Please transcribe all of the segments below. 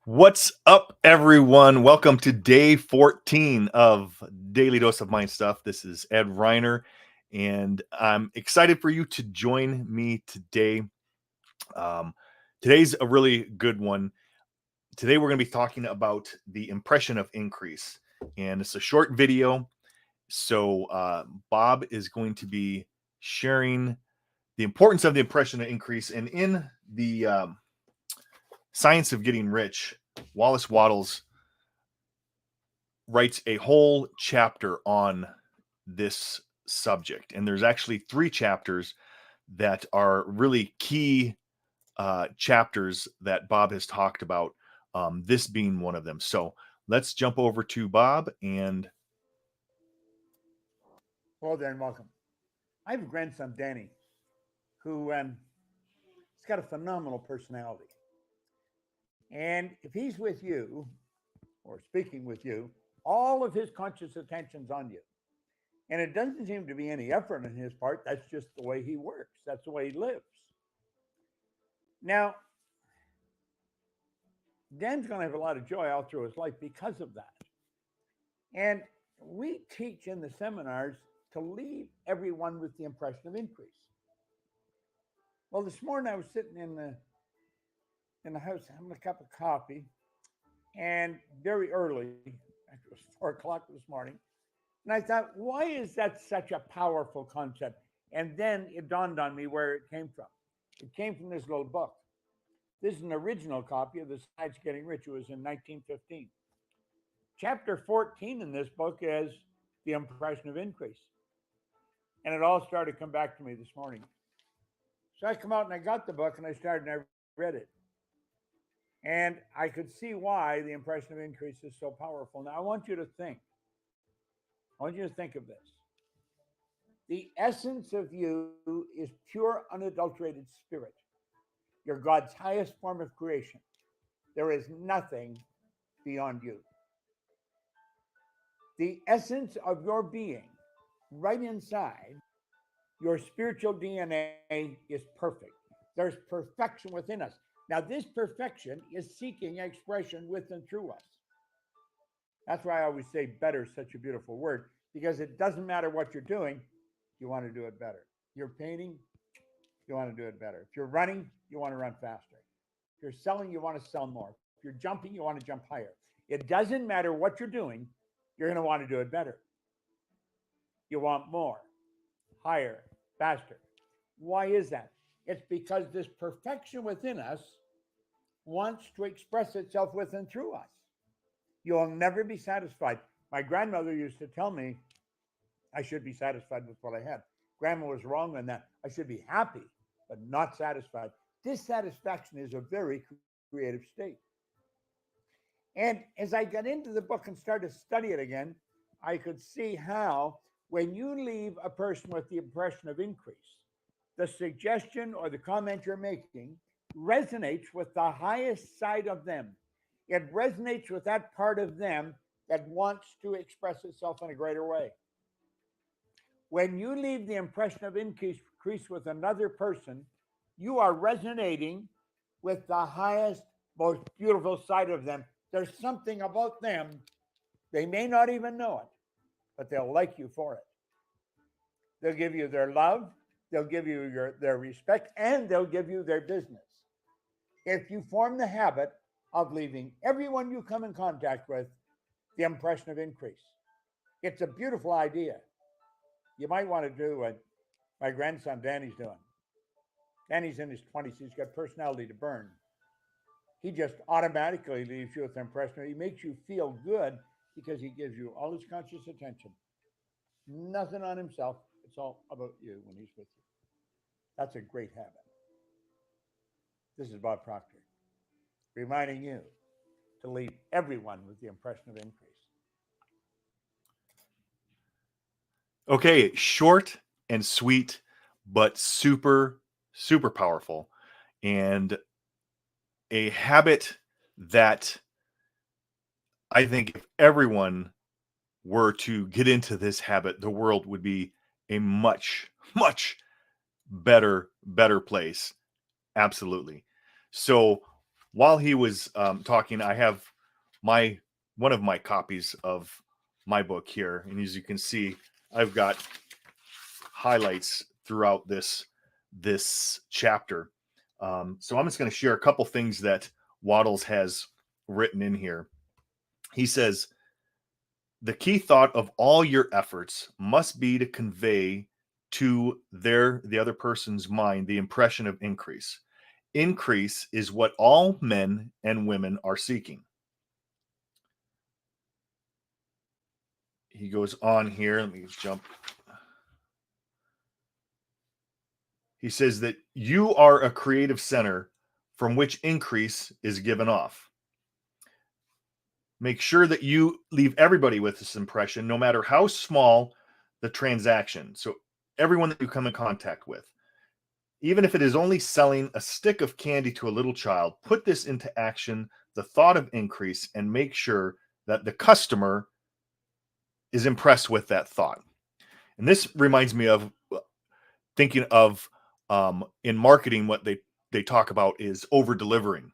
What's up, everyone? Welcome to day 14 of Daily Dose of Mind Stuff. This is Ed Reiner, and I'm excited for you to join me today. Today's a really good one. Today, we're going to be talking about the impression of increase, and it's a short video. So, Bob is going to be sharing the importance of the impression of increase, and in the Science of Getting Rich, Wallace Wattles writes a whole chapter on this subject. And there's actually 3 chapters that are really key chapters that Bob has talked about, this being one of them. So let's jump over to Bob and... Hello there and welcome. I have a grandson, Danny, who he's got a phenomenal personality. And if he's with you, or speaking with you, all of his conscious attention's on you. And it doesn't seem to be any effort on his part. That's just the way he works. That's the way he lives. Now, Dan's going to have a lot of joy all through his life because of that. And we teach in the seminars to leave everyone with the impression of increase. Well, this morning I was sitting in the house having a cup of coffee, and very early, it was 4 o'clock this morning, and I thought, why is that such a powerful concept? And then it dawned on me where it came from. It came from this little book. This is an original copy of The Science of Getting Rich. It was in 1915. Chapter 14 in this book is the impression of increase. And it all started to come back to me this morning. So I come out and I got the book and I started and I read it. And I could see why the impression of increase is so powerful. Now, I want you to think of this. The essence of you is pure, unadulterated spirit. You're God's highest form of creation. There is nothing beyond you. The essence of your being, right inside, your spiritual DNA is perfect. There's perfection within us. Now, this perfection is seeking expression with and through us. That's why I always say better is such a beautiful word, because it doesn't matter what you're doing, you want to do it better. You're painting, you want to do it better. If you're running, you want to run faster. If you're selling, you want to sell more. If you're jumping, you want to jump higher. It doesn't matter what you're doing, you're going to want to do it better. You want more, higher, faster. Why is that? It's because this perfection within us wants to express itself with and through us. You'll never be satisfied. My grandmother used to tell me I should be satisfied with what I had. Grandma was wrong on that. I should be happy, but not satisfied. Dissatisfaction is a very creative state. And as I got into the book and started to study it again, I could see how when you leave a person with the impression of increase, the suggestion or the comment you're making resonates with the highest side of them. It resonates with that part of them that wants to express itself in a greater way. When you leave the impression of increase with another person, you are resonating with the highest, most beautiful side of them. There's something about them, they may not even know it, but they'll like you for it. They'll give you their love, they'll give you their respect, and they'll give you their business. If you form the habit of leaving everyone you come in contact with the impression of increase, it's a beautiful idea. You might want to do what my grandson Danny's doing. Danny's in his 20s. He's got personality to burn. He just automatically leaves you with the impression. He makes you feel good because he gives you all his conscious attention. Nothing on himself. It's all about you when he's with you. That's a great habit. This is Bob Proctor, reminding you to leave everyone with the impression of increase. Okay, short and sweet, but super, super powerful. And a habit that I think if everyone were to get into this habit, the world would be a much, much better place. Absolutely. So while he was talking, I have my one of my copies of my book here, and as you can see, I've got highlights throughout this chapter. So I'm just going to share a couple things that Waddles has written in here. He says, the key thought of all your efforts must be to convey to the other person's mind the impression of increase. Increase is what all men and women are seeking. He goes on here. Let me jump. He says that you are a creative center from which increase is given off. Make sure that you leave everybody with this impression, no matter how small the transaction. So, everyone that you come in contact with, even if it is only selling a stick of candy to a little child, put this into action, the thought of increase, and make sure that the customer is impressed with that thought. And this reminds me of thinking of in marketing, what they talk about is over delivering.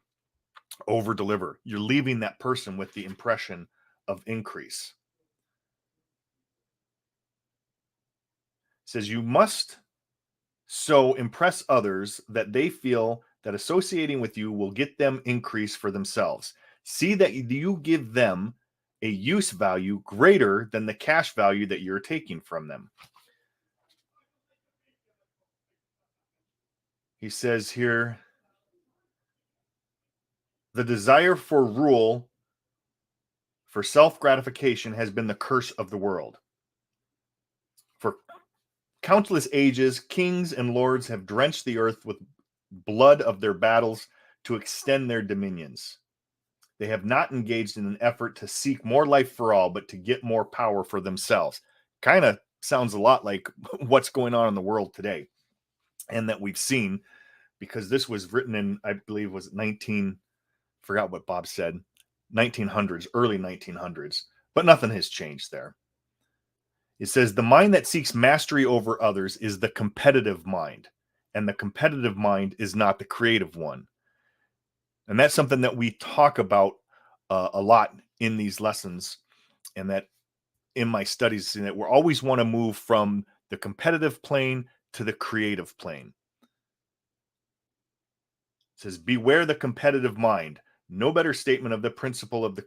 Over deliver. You're leaving that person with the impression of increase. It says you must so impress others that they feel that associating with you will get them increase for themselves. See that you give them a use value greater than the cash value that you're taking from them. He says here, the desire for rule, for self-gratification, has been the curse of the world. For countless ages, kings and lords have drenched the earth with blood of their battles to extend their dominions. They have not engaged in an effort to seek more life for all, but to get more power for themselves. Kind of sounds a lot like what's going on in the world today, and that we've seen, because this was written in, I believe, was 19, forgot what Bob said, 1900s, early 1900s, but nothing has changed there. It says the mind that seeks mastery over others is the competitive mind, and the competitive mind is not the creative one. And that's something that we talk about a lot in these lessons, and that in my studies, and that we always want to move from the competitive plane to the creative plane. It says, beware the competitive mind. No better statement of the principle of the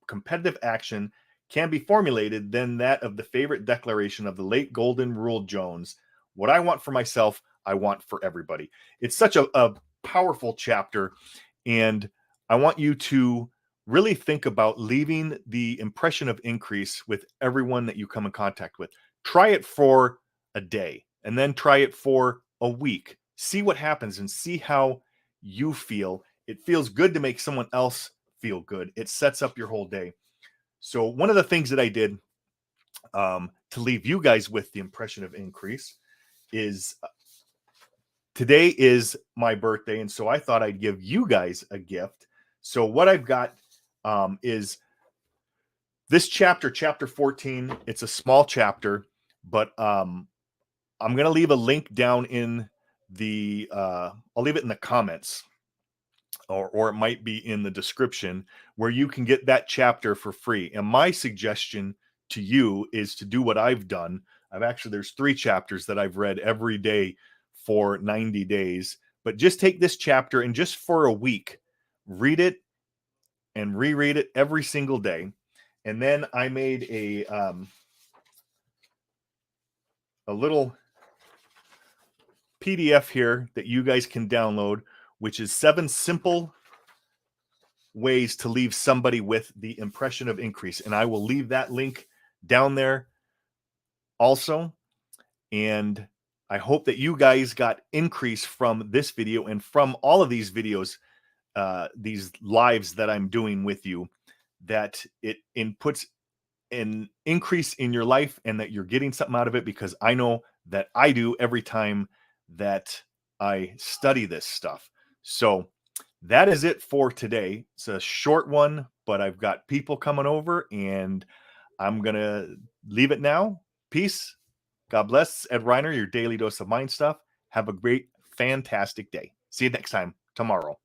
competitive action can be formulated than that of the favorite declaration of the late Golden Rule Jones. What I want for myself, I want for everybody. It's such a powerful chapter, and I want you to really think about leaving the impression of increase with everyone that you come in contact with. Try it for a day, and then try it for a week. See what happens and see how you feel. It feels good to make someone else feel good. It sets up your whole day. So one of the things that I did to leave you guys with the impression of increase is today is my birthday, and so I thought I'd give you guys a gift. So what I've got is this chapter 14. It's a small chapter, but I'm going to leave a link down in the I'll leave it in the comments, or it might be in the description, where you can get that chapter for free. And my suggestion to you is to do what I've done. There's 3 chapters that I've read every day for 90 days, but just take this chapter and just for a week, read it and reread it every single day. And then I made a little PDF here that you guys can download, which is 7 simple ways to leave somebody with the impression of increase. And I will leave that link down there also. And I hope that you guys got increase from this video and from all of these videos, these lives that I'm doing with you, that it inputs an increase in your life and that you're getting something out of it, because I know that I do every time that I study this stuff. So that is it for today. It's a short one, but I've got people coming over, and I'm going to leave it now. Peace. God bless. Ed Reiner, your daily dose of mind stuff. Have a great, fantastic day. See you next time tomorrow.